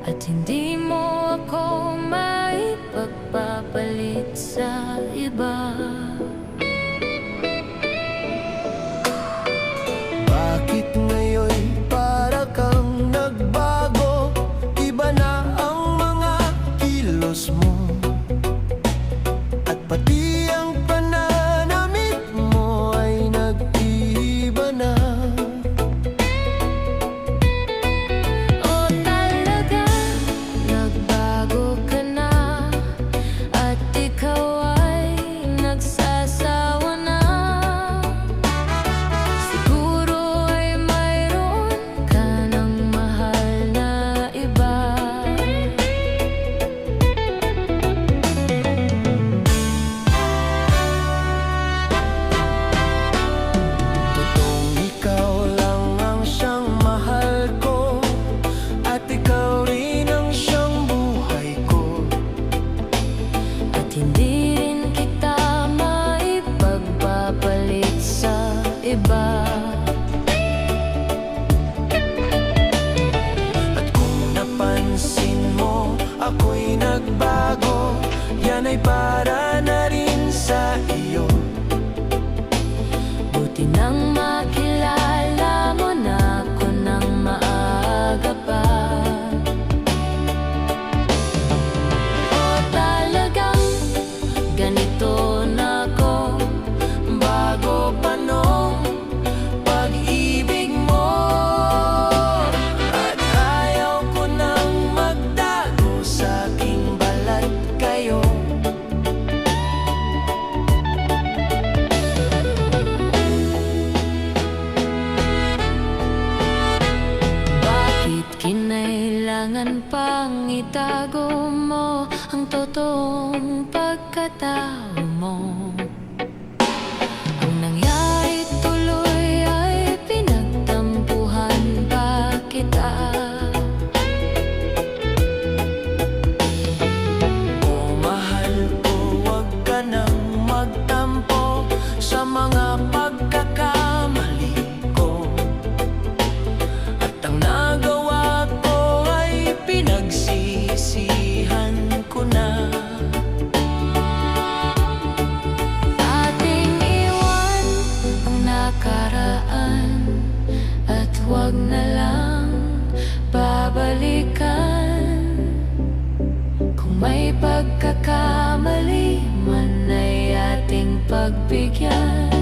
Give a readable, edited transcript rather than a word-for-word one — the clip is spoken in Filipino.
At hindi mo ako maipagpapalit sa iba. Bakit ngayon para kang nagbago? Iba na ang mga kilos mo, at pati ang pananamit mo ay nag-iiba na. O talaga, nagbago ka na, at ikaw ay nagsasawa na. Siguro ay mayroon ka ng mahal na iba. Totoong ikaw lang ang siyang mahal ko, at ikaw rin ang siyang buhay ko. At hindi rin kita maipagpapalit sa iba. At kung napansin mo ako'y nagbago, yan ay para na rin sa iyo. Buti nang makilala mo na ako ng maaga pa. O talagang ganito na ako, bago pa nung pag-ibig mo. At ayaw ko nang magdago sa aking balat kayo. Bakit kinailangan pang itago mo ang totoong pagkatao mo? Ang nangyari tuloy ay pinagtampuhan pa kita. O mahal ko, huwag ka nang magtampo sa mga pagkakamali ko. At ang nagawa ko ay pinagsisihan ko na. Ating iwan ang nakaraan, at huwag na lang babalikan. Kung may pagkakamali man ay ating pagbigyan.